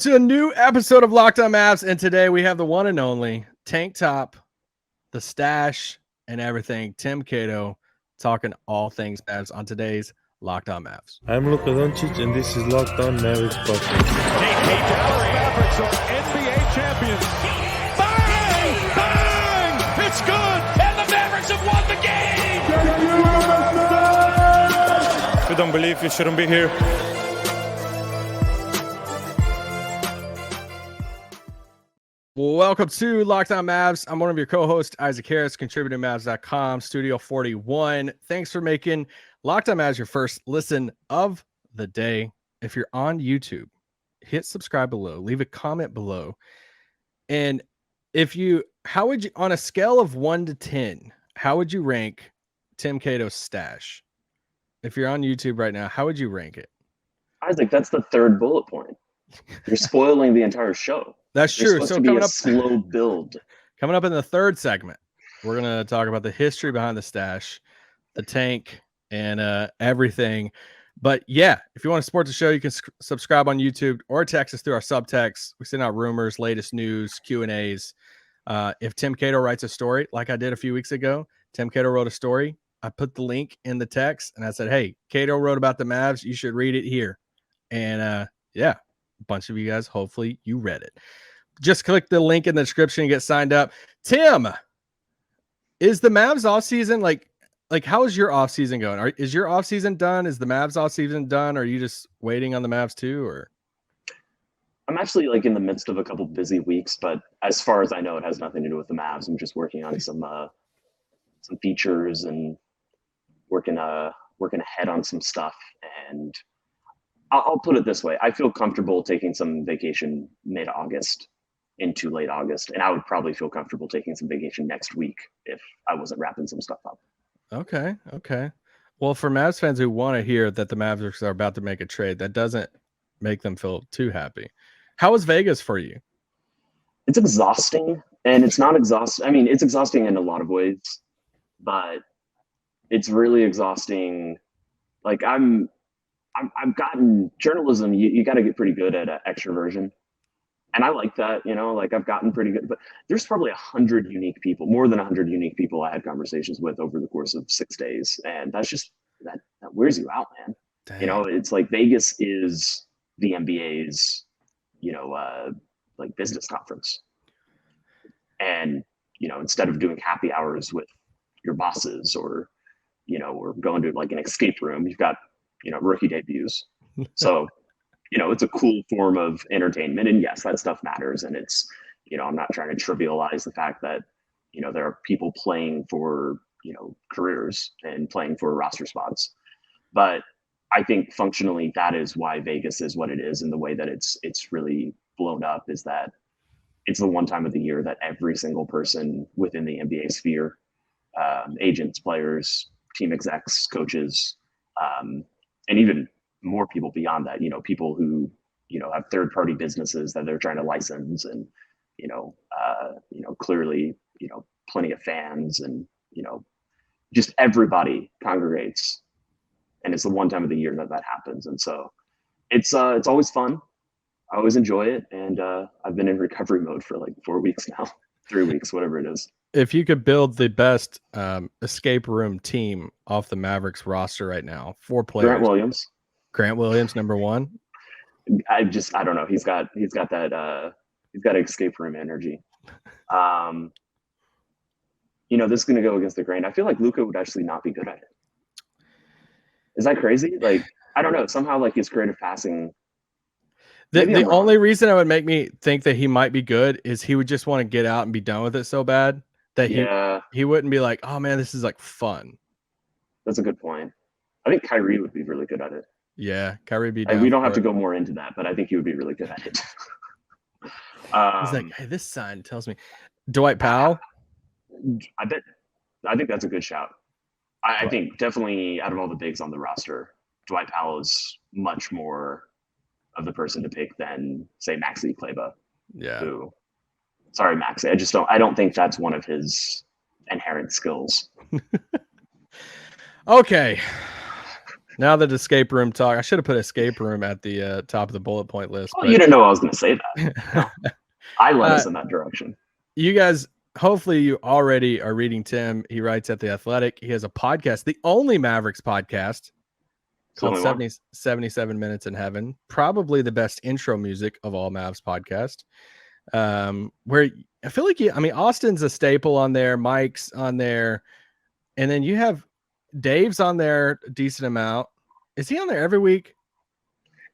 To a new episode of Locked On Mavs, and today we have the one and only Tank Top, the stash, and everything. Tim Cato talking all things Mavs on today's Locked On Mavs. I'm Luka Doncic, and this is Locked On Mavericks podcast. Hey, Dallas Mavericks are NBA champions. Bang! Bang! It's good, and the Mavericks have won the game. If you don't believe, you shouldn't be here. Welcome to Locked On Mavs. I'm one of your co-hosts, Isaac Harris, contributor to Mavs.com, Studio 41. Thanks for making Locked On Mavs your first listen of the day. If you're on YouTube, hit subscribe below, leave a comment below. And how would you, on a scale of 1 to 10, how would you rank Tim Cato's stash? If you're on YouTube right now, how would you rank it? Isaac, that's the third bullet point. You're spoiling the entire show. That's true. So coming up, slow build. Coming up in the third segment, we're going to talk about the history behind the stash, the tank, and everything. But yeah, if you want to support the show, you can subscribe on YouTube or text us through our subtext. We send out rumors, latest news, Q&As. If Tim Cato writes a story, like I did a few weeks ago, Tim Cato wrote a story. I put the link in the text and I said, hey, Cato wrote about the Mavs. You should read it here. And yeah, a bunch of you guys, hopefully you read it. Just click the link in the description and get signed up. Tim, is the Mavs offseason like how is your offseason going? Is your offseason done? Is the Mavs offseason done? Or are you just waiting on the Mavs too? Or I'm actually in the midst of a couple busy weeks, but as far as I know, it has nothing to do with the Mavs. I'm just working on some features and working ahead on some stuff. And I'll put it this way: I feel comfortable taking some vacation mid-August into late August, and I would probably feel comfortable taking some vacation next week if I wasn't wrapping some stuff up. Okay. Well, for Mavs fans who want to hear that the Mavericks are about to make a trade, that doesn't make them feel too happy. How is Vegas for you? It's exhausting, and it's not exhausting. I mean, it's exhausting in a lot of ways, but it's really exhausting. Like I've gotten journalism. You got to get pretty good at extroversion. And I like that, I've gotten pretty good, but there's probably 100 unique people, more than 100 unique people I had conversations with over the course of 6 days. And that's just, that wears you out, man. Dang. It's like Vegas is the NBA's, business conference. And, instead of doing happy hours with your bosses or going to an escape room, you've got, rookie debuts. So, it's a cool form of entertainment. And yes, that stuff matters. And it's, I'm not trying to trivialize the fact that, there are people playing for, careers and playing for roster spots. But I think functionally that is why Vegas is what it is. And the way that it's really blown up is that it's the one time of the year that every single person within the NBA sphere, agents, players, team execs, coaches, and even more people beyond that, people who, have third-party businesses that they're trying to license and, clearly, plenty of fans and, just everybody congregates. And it's the one time of the year that happens. And so it's always fun. I always enjoy it. And I've been in recovery mode for 4 weeks now, 3 weeks, whatever it is. If you could build the best escape room team off the Mavericks roster right now, 4 players. Grant Williams, number one. I don't know. He's got that escape room energy. This is going to go against the grain. I feel like Luka would actually not be good at it. Is that crazy? I don't know. Somehow his creative passing. The only reason it would make me think that he might be good is he would just want to get out and be done with it so bad that he wouldn't be like, oh man, this is fun. That's a good point. I think Kyrie would be really good at it. Yeah, Kyrie would be down. We don't have to go more into that, but I think he would be really good at it. He's like, hey, this sign tells me. Dwight Powell? I think that's a good shout. I think definitely out of all the bigs on the roster, Dwight Powell is much more of the person to pick than, say, Maxi Kleber. Yeah. Sorry, Maxi. I don't think that's one of his inherent skills. Okay. Now that escape room talk, I should have put escape room at the top of the bullet point list. Well, But you didn't know I was going to say that. No. I led us in that direction. You guys, hopefully you already are reading Tim. He writes at The Athletic. He has a podcast, the only Mavericks podcast, called 77 Minutes in Heaven. Probably the best intro music of all Mavs podcast. Where I feel like Austin's a staple on there, Mike's on there, and then you have Dave's on there a decent amount. Is he on there every week?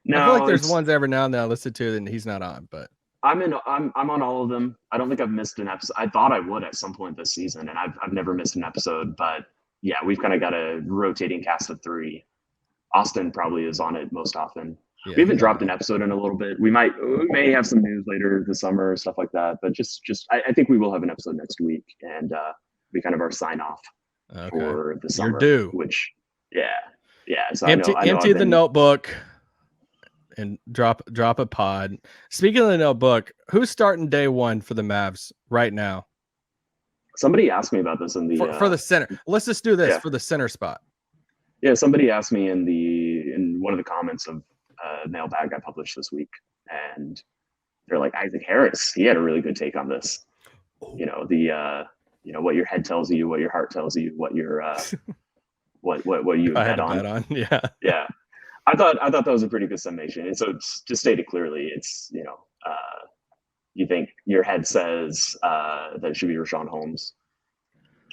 No, I feel like there's ones every now and then I listen to and he's not on, but I'm on all of them. I don't think I've missed an episode. I thought I would at some point this season, and I've never missed an episode. But yeah, we've kind of got a rotating cast of 3. Austin probably is on it most often. Yeah, we haven't dropped an episode in a little bit. We may have some news later this summer, stuff like that. But I think we will have an episode next week, and we kind of our sign off for the summer. You're due. Which yeah. So empty the notebook and drop a pod. Speaking of the notebook, who's starting day 1 for the Mavs right now? Somebody asked me about this in the for the center. Let's just do this for the center spot. Yeah, somebody asked me in one of the comments of mailbag I published this week, and they're like, Isaac Harris, he had a really good take on this. You know, what your head tells you, what your heart tells you, what your what you bet on. Yeah. I thought that was a pretty good summation. And so to state it clearly, it's you think your head says that it should be Richaun Holmes.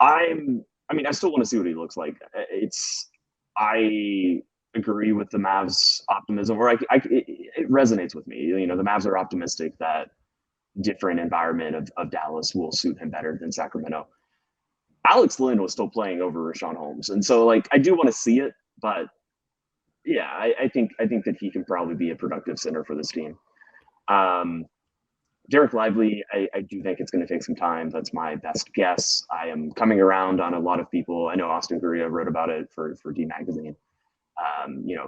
I still want to see what he looks like. I agree with the Mavs optimism, or it resonates with me. You know, the Mavs are optimistic that different environment of Dallas will suit him better than Sacramento. Alex Lynn was still playing over Richaun Holmes, and so I do want to see it, but yeah, I think that he can probably be a productive center for this team. Derek Lively, I do think it's going to take some time. That's my best guess. I am coming around on a lot of people. I know Austin Guria wrote about it for D Magazine.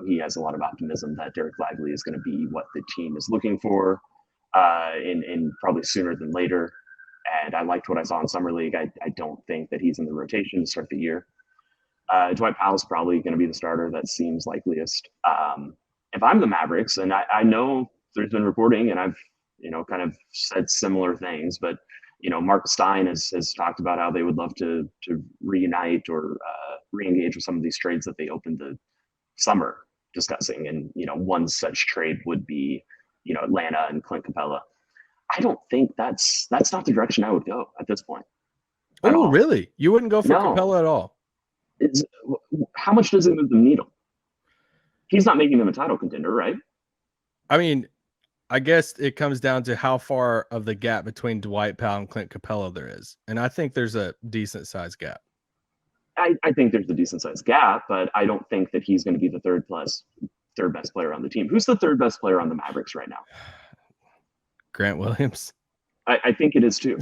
He has a lot of optimism that Derek Lively is going to be what the team is looking for in probably sooner than later. And I liked what I saw in Summer League. I don't think that he's in the rotation to start the year. Dwight Powell's probably going to be the starter. That seems likeliest. If I'm the Mavericks, and I know there's been reporting, and I've kind of said similar things, but Mark Stein has talked about how they would love to reunite or re-engage with some of these trades that they opened the summer discussing. And one such trade would be Atlanta and Clint Capela. I don't think that's not the direction I would go at this point. Oh, really? You wouldn't go for Capela at all? How much does it move the needle? He's not making them a title contender, right? I mean, I guess it comes down to how far of the gap between Dwight Powell and Clint Capela there is. And I think there's a decent sized gap. I think there's a decent sized gap, but I don't think that he's going to be the third best player on the team. Who's the third best player on the Mavericks right now? Grant Williams. I think it is too,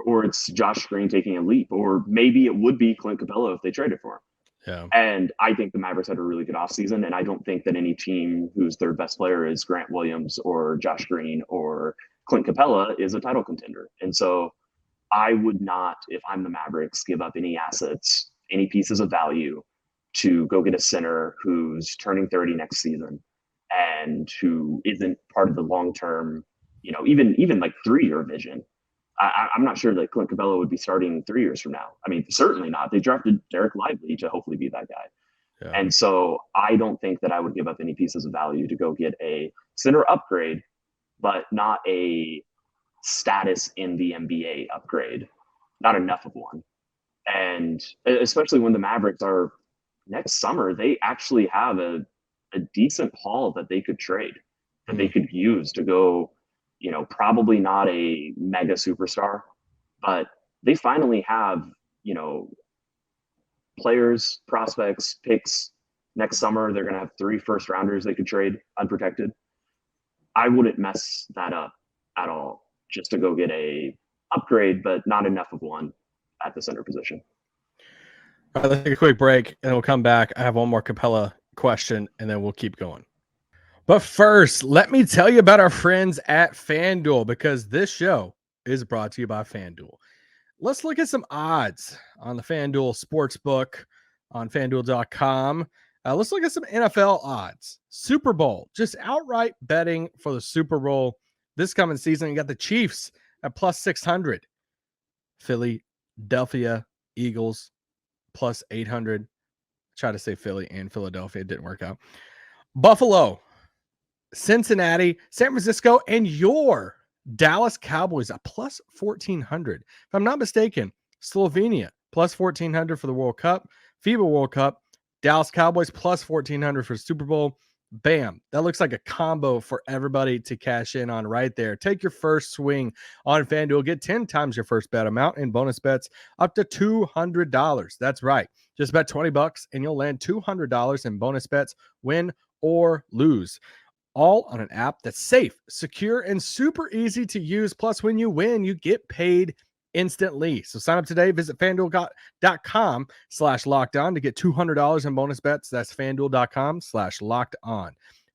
or it's Josh Green taking a leap, or maybe it would be Clint Capela if they traded for him. Yeah. And I think the Mavericks had a really good offseason, and I don't think that any team whose third best player is Grant Williams or Josh Green or Clint Capela is a title contender. And so I would not, if I'm the Mavericks, give up any assets, any pieces of value to go get a center who's turning 30 next season and who isn't part of the long-term, even like 3-year vision. I'm not sure that Clint Capela would be starting 3 years from now. I mean, certainly not. They drafted Derek Lively to hopefully be that guy. Yeah. And so I don't think that I would give up any pieces of value to go get a center upgrade, but not a status in the NBA upgrade. Not enough of one. And especially when the Mavericks are next summer, they actually have a decent haul that they could trade, that they could use to go, probably not a mega superstar, but they finally have, players, prospects, picks. Next summer, they're going to have 3 first-rounders they could trade unprotected. I wouldn't mess that up at all just to go get a upgrade, but not enough of one at the center position. All right, let's take a quick break, and we'll come back. I have one more Capela question, and then we'll keep going. But first, let me tell you about our friends at FanDuel, because this show is brought to you by FanDuel. Let's look at some odds on the FanDuel Sportsbook on FanDuel.com. Let's look at some NFL odds. Super Bowl, just outright betting for the Super Bowl this coming season. You got the Chiefs at plus 600. Philadelphia Eagles plus 800. Try to say Philly and Philadelphia. It didn't work out. Buffalo, Cincinnati, San Francisco, and your Dallas Cowboys at plus 1,400. If I'm not mistaken, Slovenia plus 1,400 for the World Cup, FIBA World Cup, Dallas Cowboys plus 1,400 for Super Bowl. Bam. That looks like a combo for everybody to cash in on right there. Take your first swing on FanDuel. Get 10 times your first bet amount in bonus bets up to $200. That's right. Just bet $20 and you'll land $200 in bonus bets, win or lose. All on an app that's safe, secure, and super easy to use. Plus, when you win, you get paid instantly. So sign up today. Visit FanDuel.com/lockedon to get $200 in bonus bets. That's FanDuel.com/lockedon.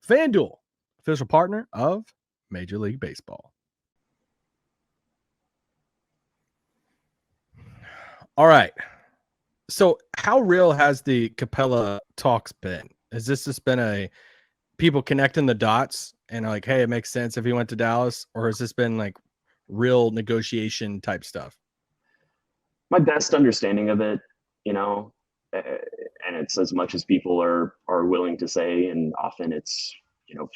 FanDuel, official partner of Major League Baseball. All right. So how real has the Capela talks been? Has this just been a people connecting the dots and like, hey, it makes sense if he went to Dallas, or has this been like real negotiation type stuff? My best understanding of it, and it's as much as people are willing to say, and often it's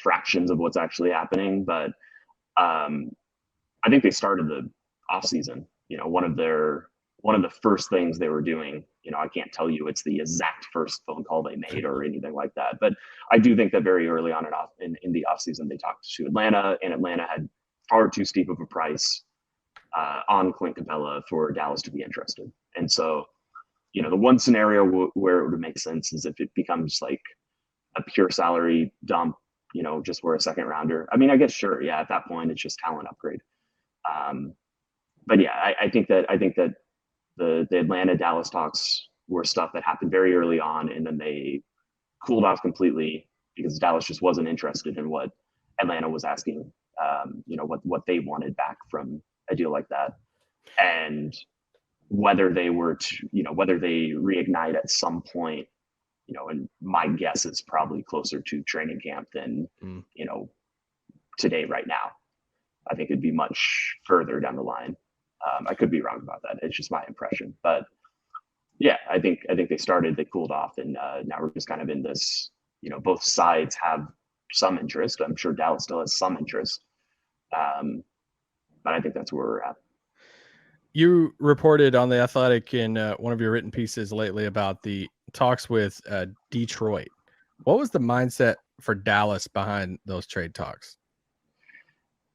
fractions of what's actually happening. But I think they started the offseason. One of the first things they were doing. I can't tell you it's the exact first phone call they made or anything like that, but I do think that very early on in the offseason they talked to Atlanta, and Atlanta had far too steep of a price on Clint Capela for Dallas to be interested. And so, the one scenario where it would make sense is if it becomes like a pure salary dump, just for a second rounder. I mean, I guess, sure. Yeah. At that point, it's just talent upgrade. But yeah, I think that the Atlanta Dallas talks were stuff that happened very early on, and then they cooled off completely because Dallas just wasn't interested in what Atlanta was asking, what they wanted back from a deal like that. And whether they were to, whether they reignite at some point, and my guess is probably closer to training camp than, today, right now. I think it'd be much further down the line. I could be wrong about that. It's just my impression, but yeah, I think they started, they cooled off, and now we're just kind of in this, both sides have some interest. I'm sure Dallas still has some interest. But I think that's where we're at. You reported on The Athletic in one of your written pieces lately about the talks with Detroit. What was the mindset for Dallas behind those trade talks?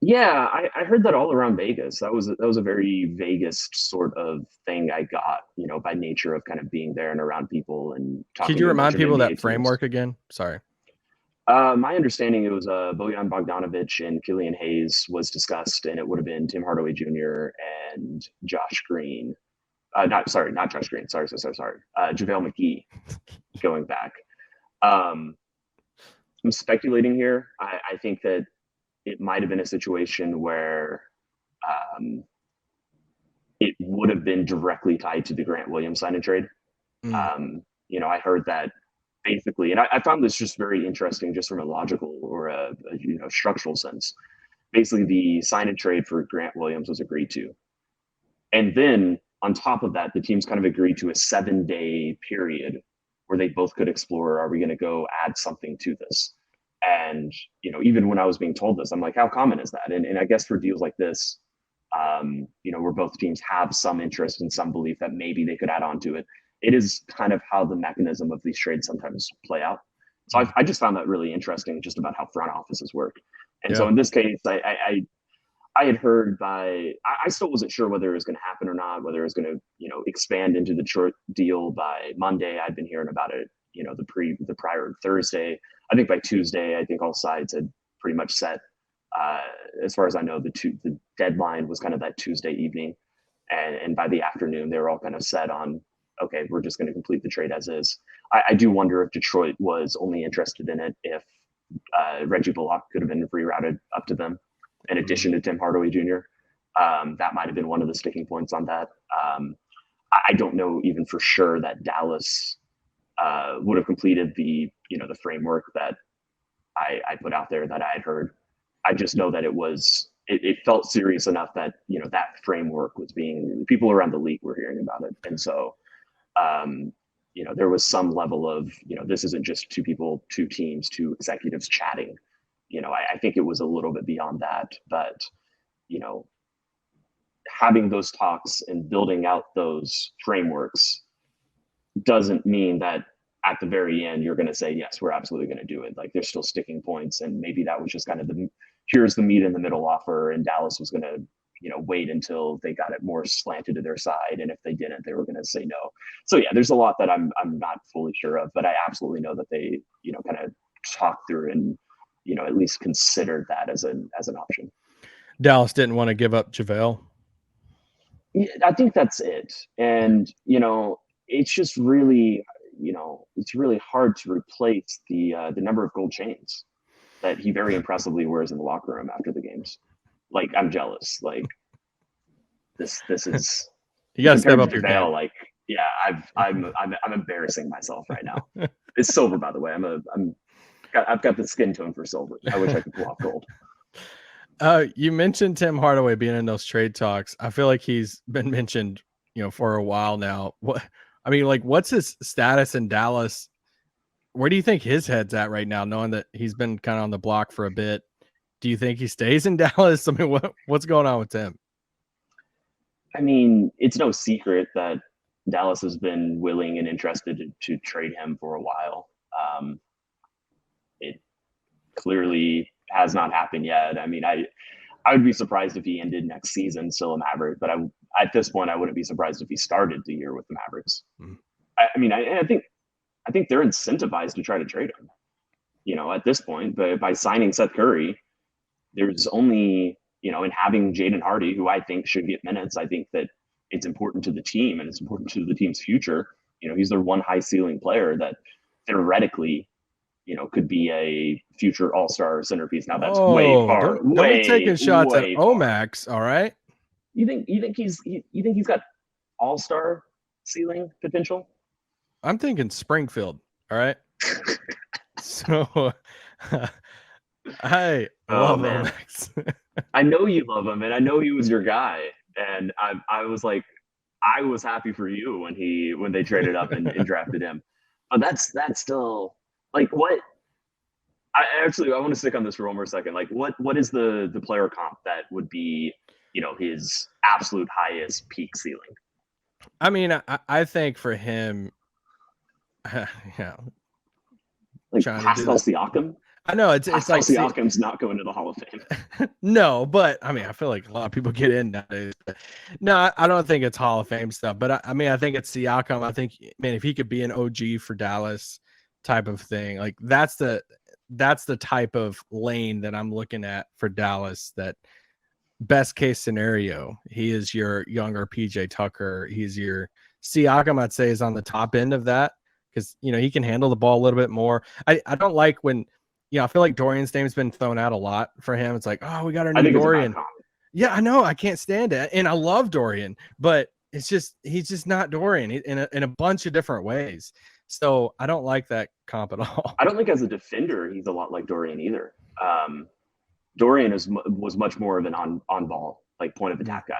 Yeah, I heard that all around Vegas. That was a very Vegas sort of thing I got, by nature of kind of being there and around people and talking. Could you remind people that teams. framework again? Sorry. My understanding, it was Bojan Bogdanovic and Killian Hayes was discussed, and it would have been Tim Hardaway Jr. and Josh Green. Not Josh Green. Sorry. JaVale McGee going back. I'm speculating here. I think that it might have been a situation where it would have been directly tied to the Grant Williams sign and trade. I heard that basically, and I found this just very interesting, just from a logical or a structural sense. Basically, the sign and trade for Grant Williams was agreed to, and then on top of that, the teams kind of agreed to a 7-day period where they both could explore: are we going to go add something to this? And even when I was being told this, I'm like, how common is that? And I guess for deals like this, where both teams have some interest and some belief that maybe they could add on to it, it is kind of how the mechanism of these trades sometimes play out. So I just found that really interesting, just about how front offices work. And so in this case, I had heard I still wasn't sure whether it was going to happen or not, whether it was going to, expand into the short deal by Monday. I'd been hearing about it, the prior Thursday. I think by Tuesday, I think all sides had pretty much set. As far as I know, the deadline was kind of that Tuesday evening. And by the afternoon, they were all kind of set on, okay, we're just going to complete the trade as is. I do wonder if Detroit was only interested in it if Reggie Bullock could have been rerouted up to them, in addition to Tim Hardaway Jr. That might have been one of the sticking points on that. I don't know even for sure that Dallas would have completed the framework that I put out there that I had heard. I just know that it felt serious enough that that framework was being, people around the league were hearing about it, and so there was some level of this isn't just two people, two teams, two executives chatting. I think it was a little bit beyond that, but having those talks and building out those frameworks doesn't mean that at the very end you're going to say yes, we're absolutely going to do it. Like, there's still sticking points, and maybe that was just kind of here's the meat in the middle offer, and Dallas was going to wait until they got it more slanted to their side, and if they didn't, they were going to say no. So yeah, there's a lot that I'm not fully sure of, but I absolutely know that they kind of talked through and at least considered that as an option. Dallas didn't want to give up JaVale. Yeah, I think that's it, and it's just really it's really hard to replace the number of gold chains that he very impressively wears in the locker room after the games. Like, I'm jealous. Like, this is you got to step up your JaVale, game. like, yeah, I'm embarrassing myself right now. It's silver, by the way. I've got the skin tone for silver. I wish I could pull off gold. You mentioned Tim Hardaway being in those trade talks. I feel like he's been mentioned, for a while now. What's his status in Dallas? Where do you think his head's at right now, knowing that he's been kind of on the block for a bit? Do you think he stays in Dallas? I mean, what's going on with Tim? I mean, it's no secret that Dallas has been willing and interested to trade him for a while. It clearly has not happened yet. I mean, I would be surprised if he ended next season still a Maverick, but at this point, I wouldn't be surprised if he started the year with the Mavericks. I think they're incentivized to try to trade him, at this point, but by signing Seth Curry, there's only, and having Jaden Hardy, who I think should get minutes, I think that it's important to the team and it's important to the team's future. He's their one high ceiling player that theoretically, could be a future all-star centerpiece. Now that's way far. Don't be taking shots at OMax. All right. You think he's got all-star ceiling potential? I'm thinking Springfield. All right. So I love OMax. I know you love him, and I know he was your guy. And I was happy for you when they traded up and drafted him. But that's still like what. I want to stick on this for one more second. Like, what is the player comp that would be his absolute highest peak ceiling? I mean, I think for him, like Pascal Siakam. I know it's like Siakam's not going to the Hall of Fame. No, but I mean, I feel like a lot of people get in nowadays. No, I don't think it's Hall of Fame stuff. But I mean, I think it's Siakam. I think, man, if he could be an OG for Dallas type of thing, like that's the type of lane that I'm looking at for Dallas. That best case scenario, he is your younger PJ Tucker. He's your Siakam. I'd say is on the top end of that because he can handle the ball a little bit more. I don't like when. I feel like Dorian's name's been thrown out a lot for him. It's like, oh, we got our new Dorian. Yeah, I know. I can't stand it. And I love Dorian, but he's just not Dorian in a bunch of different ways. So I don't like that comp at all. I don't think as a defender, he's a lot like Dorian either. Dorian was much more of an on ball, like point of attack guy.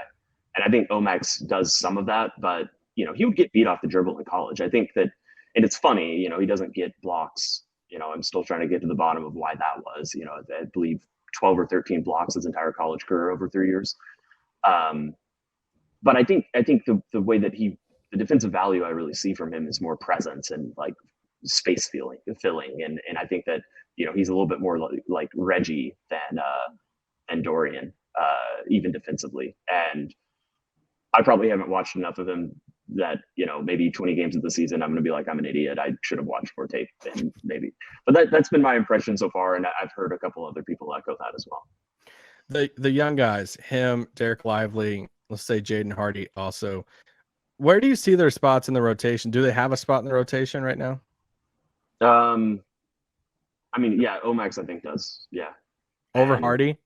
And I think OMax does some of that, but he would get beat off the dribble in college. I think that, and it's funny, he doesn't get blocks. I'm still trying to get to the bottom of why that was. I believe 12 or 13 blocks his entire college career over 3 years. But I think the way that the defensive value I really see from him is more presence and like space filling. And I think that, he's a little bit more like Reggie than Dorian, even defensively. And I probably haven't watched enough of him that, maybe 20 games of the season, I'm going to be like, I'm an idiot. I should have watched more tape and maybe, but that's been my impression so far. And I've heard a couple other people echo that as well. The young guys, him, Derek Lively, let's say Jaden Hardy also, where do you see their spots in the rotation? Do they have a spot in the rotation right now? I mean, yeah, OMax, I think does. Yeah. Over Hardy?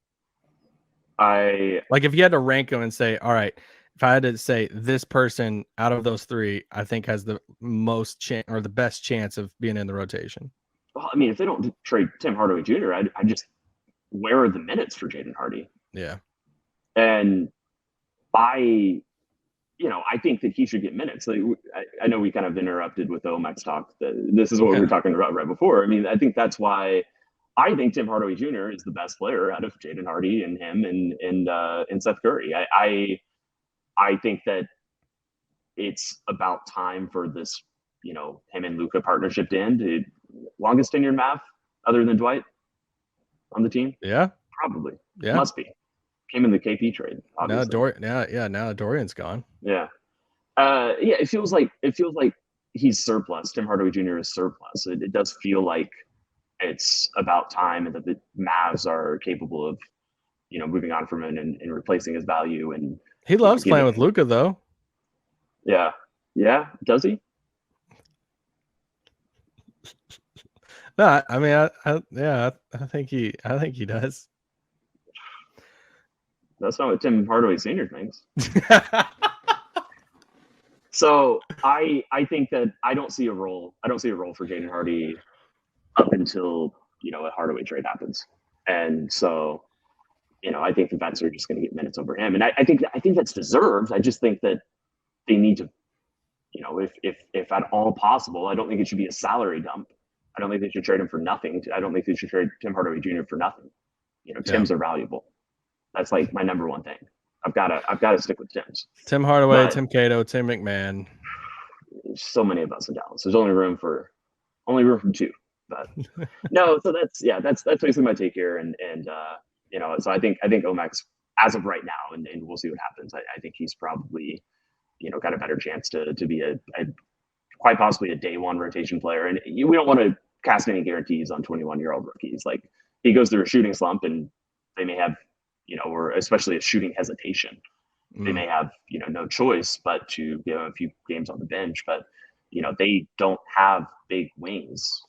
If you had to rank them and say, all right, if I had to say this person out of those three, I think has the most chance or the best chance of being in the rotation. Well, I mean, if they don't trade Tim Hardaway Jr., I just where are the minutes for Jaden Hardy? Yeah. And I think that he should get minutes. Like, I know we kind of interrupted with the OMax talk. This is what we were talking about right before. I mean, I think that's why I think Tim Hardaway Jr. is the best player out of Jaden Hardy and him and Seth Curry. I think that it's about time for this, him and Luka partnership to end. Longest tenured Mav other than Dwight on the team? Yeah. Probably. Yeah. Must be. Came in the KP trade, obviously. Now Dorian's gone. Yeah. It feels like he's surplus. Tim Hardaway Jr. is surplus. It does feel like it's about time and that the Mavs are capable of, moving on from him and replacing his value. And he loves playing with Luka, though. Yeah. Yeah. Does he? No, I mean, I think he does. That's not what Tim Hardaway Sr. thinks. So I think that I don't see a role for Jaden Hardy up until a Hardaway trade happens. And so, I think the vets are just going to get minutes over him. And I think that's deserved. I just think that they need to, if at all possible, I don't think it should be a salary dump. I don't think they should trade him for nothing. I don't think they should trade Tim Hardaway Jr. for nothing. Tims are valuable. That's like my number one thing. I've got to stick with Tims. Tim Hardaway, Tim Cato, Tim McMahon. There's so many of us in Dallas. There's only room for two. But no, so that's basically my take here. And so I think OMax as of right now, and we'll see what happens. I think he's probably got a better chance to be a quite possibly a day one rotation player. And we don't want to cast any guarantees on 21-year-old rookies. Like, he goes through a shooting slump and they may have, or especially a shooting hesitation. They may have, no choice but to give him a few games on the bench, but, they don't have big wings.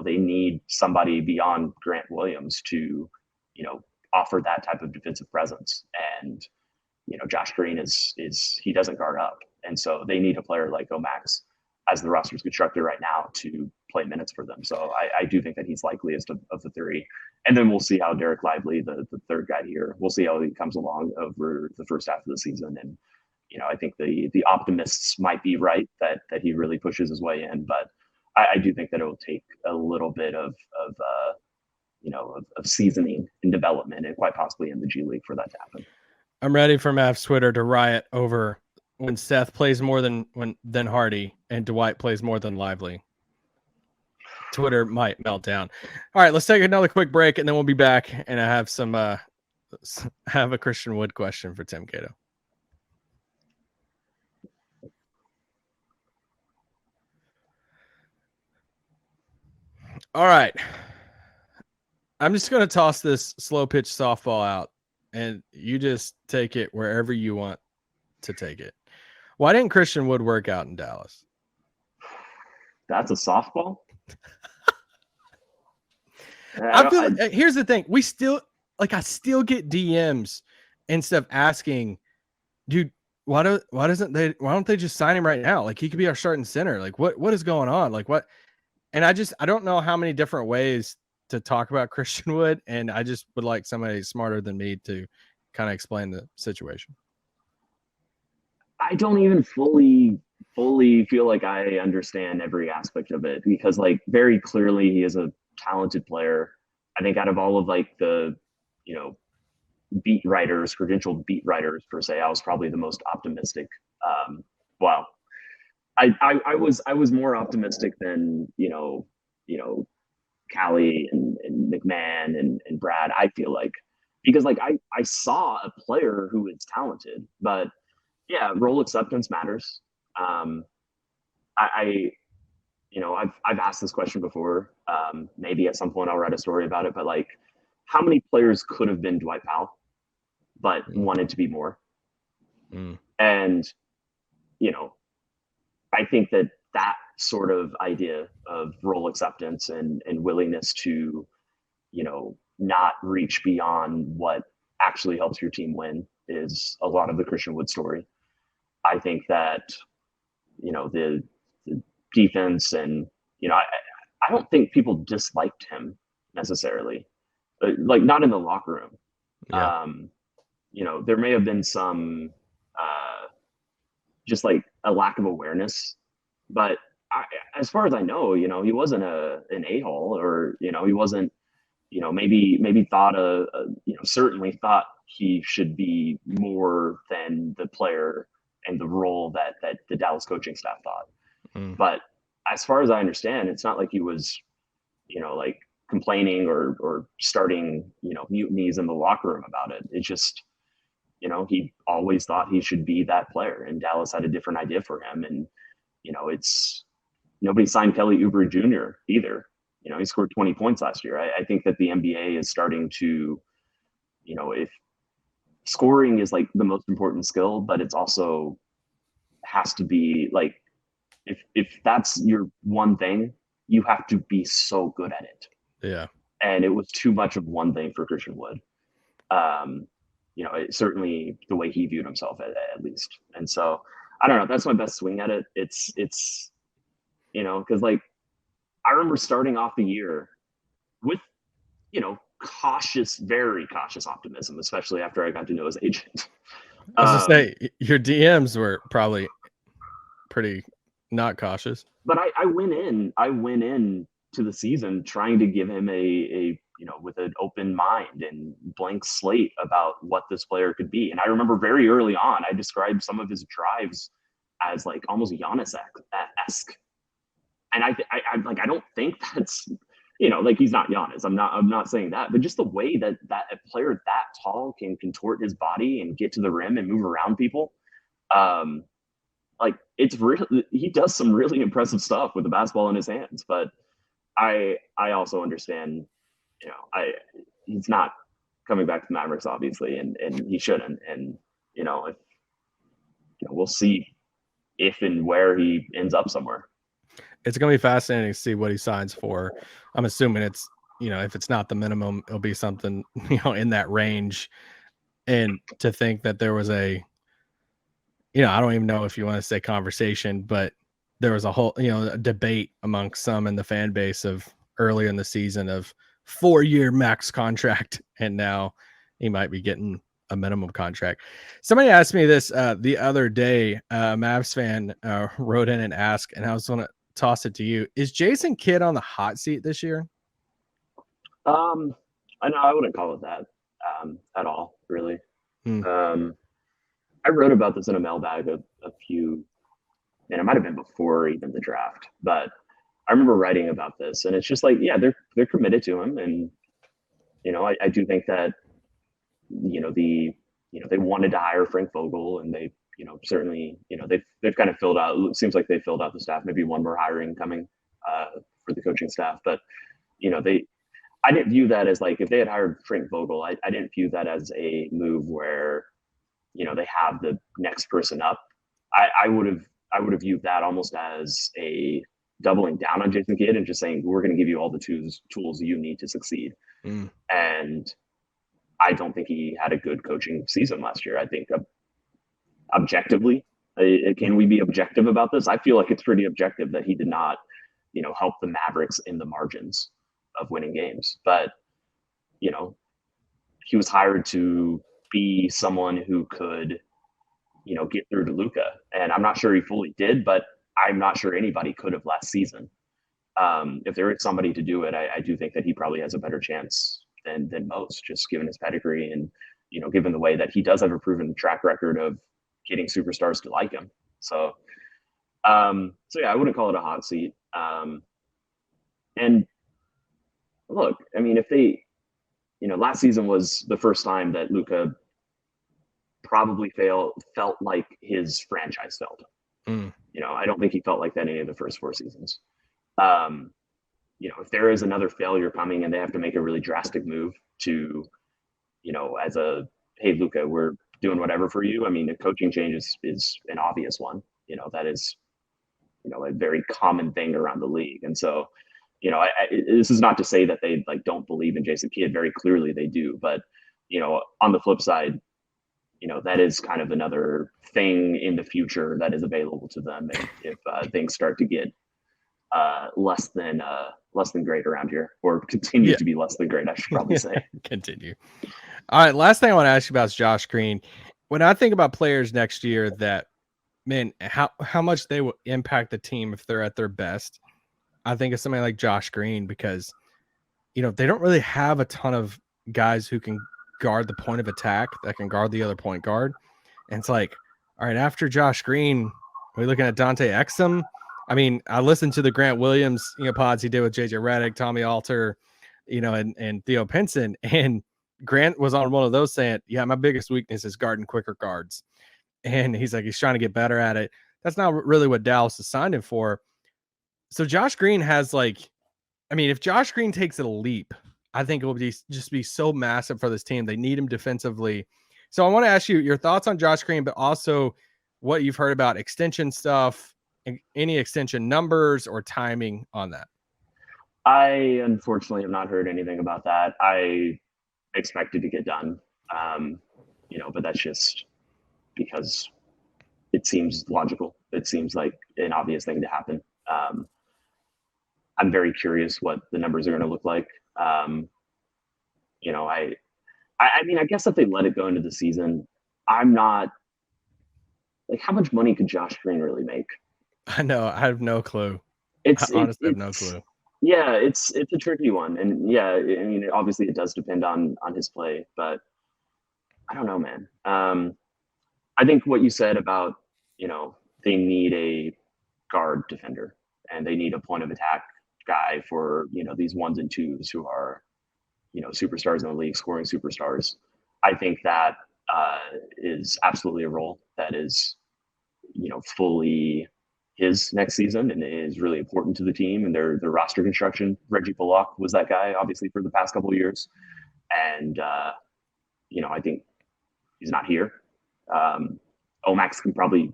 They need somebody beyond Grant Williams to, offer that type of defensive presence. And, Josh Green he doesn't guard up. And so they need a player like OMax as the roster is constructed right now to play minutes for them. So I do think that he's likeliest of the three. And then we'll see how Derek Lively, the third guy here, we'll see how he comes along over the first half of the season. And, I think the optimists might be right that he really pushes his way in, but I do think that it will take a little bit of seasoning and development and quite possibly in the G League for that to happen. I'm ready for Mavs Twitter to riot over when Seth plays more than Hardy and Dwight plays more than Lively. Twitter might melt down. All right, let's take another quick break and then we'll be back. And I have have a Christian Wood question for Tim Cato. All right. I'm just going to toss this slow pitch softball out and you just take it wherever you want to take it. Why didn't Christian Wood work out in Dallas? That's a softball. Here's the thing. I still get DMs and stuff asking, dude, why don't they just sign him right now? Like, he could be our starting center. Like, what is going on? Like, what? And I don't know how many different ways to talk about Christian Wood. And I just would like somebody smarter than me to kind of explain the situation. I don't even fully feel like I understand every aspect of it, because like very clearly he is a talented player. I think out of all of like the, beat writers, credentialed beat writers per se, I was probably the most optimistic. I was more optimistic than, Callie and McMahon and Brad, I feel like, because like I saw a player who is talented, but yeah, role acceptance matters. I've asked this question before. Maybe at some point I'll write a story about it, but like, how many players could have been Dwight Powell, but wanted to be more? And, I think that sort of idea of role acceptance and willingness to, not reach beyond what actually helps your team win is a lot of the Christian Wood story. I think that, the defense and, I don't think people disliked him necessarily, like not in the locker room. Yeah. There may have been some just like a lack of awareness, but as far as I know, he wasn't an a-hole, or, he wasn't, maybe thought certainly thought he should be more than the player and the role that the Dallas coaching staff thought. Mm. But as far as I understand, it's not like he was, like complaining or starting, mutinies in the locker room about it. It's just, he always thought he should be that player, and Dallas had a different idea for him. And, it's nobody signed Kelly Oubre Jr. either. He scored 20 points last year. I think that the NBA is starting to, if scoring is like the most important skill, but it's also has to be like, if that's your one thing, you have to be so good at it. Yeah. And it was too much of one thing for Christian Wood. Certainly the way he viewed himself at least. And so I don't know, that's my best swing at it. It's, cause like, I remember starting off the year with, very cautious optimism, especially after I got to know his agent. I was gonna say your DMs were probably pretty not cautious. But I went in to the season trying to give him a with an open mind and blank slate about what this player could be. And I remember very early on, I described some of his drives as like almost Giannis-esque. And I don't think that's, like he's not Giannis. I'm not saying that, but just the way that a player that tall can contort his body and get to the rim and move around people. Like it's really, he does some really impressive stuff with the basketball in his hands. But I also understand, he's not coming back to the Mavericks, obviously, and he shouldn't. And if we'll see if and where he ends up somewhere. It's going to be fascinating to see what he signs for. I'm assuming it's, if it's not the minimum, it'll be something, in that range. And to think that there was I don't even know if you want to say conversation, but there was a whole, a debate amongst some in the fan base of early in the season of 4-year max contract. And now he might be getting a minimum contract. Somebody asked me this the other day, Mavs fan wrote in and asked, and I was going to toss it to you. Is Jason Kidd on the hot seat this year? I know I wouldn't call it that at all, really. I wrote about this in a mailbag a few, and it might have been before even the draft, but I remember writing about this, and it's just like, yeah, they're committed to him, and I do think that they wanted to hire Frank Vogel, and they certainly they've kind of filled out. It seems like they filled out the staff. Maybe one more hiring coming for the coaching staff, but I didn't view that as like, if they had hired Frank Vogel, I didn't view that as a move where they have the next person up. I would have viewed that almost as a doubling down on Jason Kidd and just saying, we're going to give you all the tools you need to succeed. And I don't think he had a good coaching season last year. I think objectively, can we be objective about this? I feel like it's pretty objective that he did not, help the Mavericks in the margins of winning games. But, he was hired to be someone who could, get through to Luka. And I'm not sure he fully did, but I'm not sure anybody could have last season. If there is somebody to do it, I do think that he probably has a better chance than most, just given his pedigree and, given the way that he does have a proven track record of getting superstars to like him. So yeah, I wouldn't call it a hot seat. And look, I mean, if they, last season was the first time that Luka probably felt like his franchise felt. I don't think he felt like that any of the first 4 seasons. If there is another failure coming and they have to make a really drastic move to, as a, hey, Luka, we're doing whatever for you. I mean, the coaching change is an obvious one. That is, a very common thing around the league. And so, this is not to say that they don't believe in Jason Kidd. Very clearly they do. But, on the flip side, that is kind of another thing in the future that is available to them if things start to get less than great around here, or continue to be less than great, I should probably say. Continue. All right, last thing I want to ask you about is Josh Green. When I think about players next year that, man, how much they will impact the team if they're at their best, I think of somebody like Josh Green, because they don't really have a ton of guys who can guard the point of attack, that can guard the other point guard. And it's like, all right, after Josh Green, are we looking at Dante Exum? I mean, I listened to the Grant Williams, pods he did with JJ Redick, Tommy Alter, and Theo Pinson, and Grant was on one of those saying, yeah, my biggest weakness is guarding quicker guards. And he's like, he's trying to get better at it. That's not really what Dallas has signed him for. So Josh Green has if Josh Green takes a leap, I think it will just be so massive for this team. They need him defensively. So I want to ask you your thoughts on Josh Green, but also what you've heard about extension stuff, any extension numbers or timing on that. I unfortunately have not heard anything about that. I expected to get done, but that's just because it seems logical. It seems like an obvious thing to happen. I'm very curious what the numbers are going to look like. I guess if they let it go into the season, I'm not like, how much money could Josh Green really make? I know. I have no clue. I honestly have no clue. Yeah, it's a tricky one. And yeah, obviously it does depend on his play, but I don't know, man. I think what you said about, they need a guard defender and they need a point of attack guy for, these ones and twos who are, superstars in the league, scoring superstars. I think that is absolutely a role that is, fully his next season and is really important to the team and their roster construction. Reggie Bullock was that guy, obviously, for the past couple of years. And, I think he's not here. OMax can probably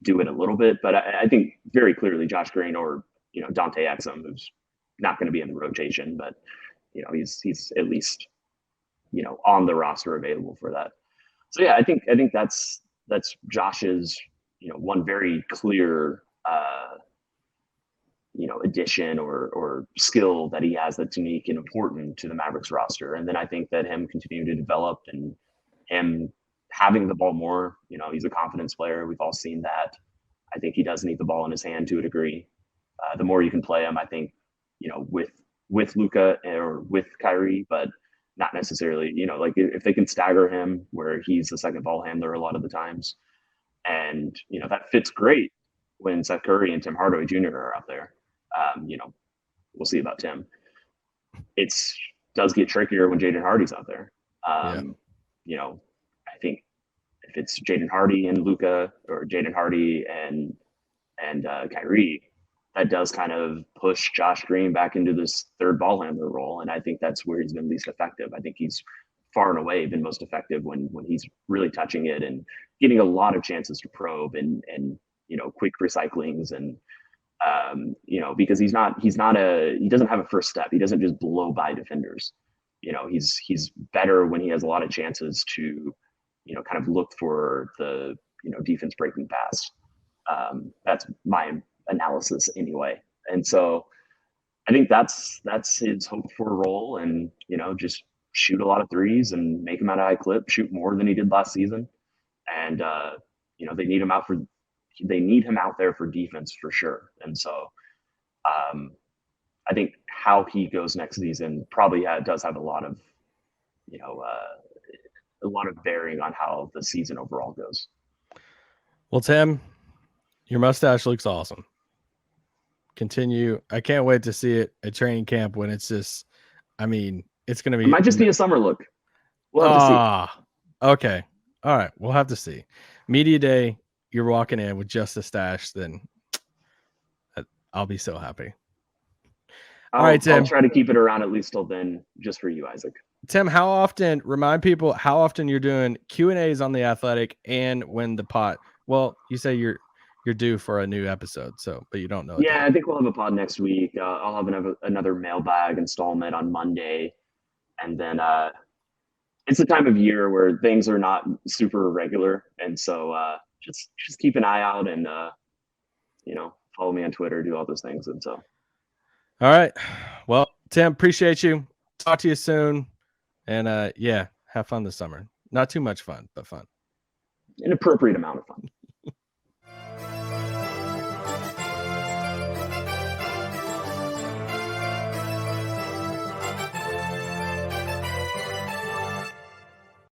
do it a little bit, but I think very clearly Josh Green or, Dante Exum, who's not going to be in the rotation, but, he's at least, on the roster available for that. So, yeah, I think that's Josh's, one very clear, addition or skill that he has that's unique and important to the Mavericks roster. And then I think that him continuing to develop and him having the ball more, he's a confidence player. We've all seen that. I think he does need the ball in his hand to a degree. The more you can play him, I think, with Luka or with Kyrie, but not necessarily, if they can stagger him where he's the second ball handler a lot of the times. And, that fits great when Seth Curry and Tim Hardaway Jr. are out there. We'll see about Tim. It does get trickier when Jaden Hardy's out there. I think if it's Jaden Hardy and Luka or Jaden Hardy and Kyrie, that does kind of push Josh Green back into this third ball handler role. And I think that's where he's been least effective. I think he's far and away been most effective when he's really touching it and getting a lot of chances to probe and quick recyclings and because he doesn't have a first step. He doesn't just blow by defenders. He's better when he has a lot of chances to kind of look for the defense breaking pass. That's my analysis anyway. And so I think that's his hoped for role, and just shoot a lot of threes and make him at a high clip, shoot more than he did last season. And they need him out there for defense for sure. And so I think how he goes next season probably does have a lot of bearing on how the season overall goes. Well, Tim, your mustache looks awesome. Continue. I can't wait to see it at training camp when it's just, it's going to be. It might just be a summer look. We'll have to see. Okay. All right. We'll have to see. Media day, you're walking in with just a stash, then I'll be so happy. All right, Tim. I'll try to keep it around at least till then, just for you, Isaac. Tim, remind people how often you're doing Q&As on The Athletic and when the pot. Well, you say you're due for a new episode, but you don't know. Yeah, I think we'll have a pod next week. I'll have another mailbag installment on Monday, and then it's a time of year where things are not super regular, and so just keep an eye out and follow me on Twitter, do all those things, and so. All right. Well, Tim, appreciate you. Talk to you soon, and yeah, have fun this summer. Not too much fun, but fun. An appropriate amount of fun.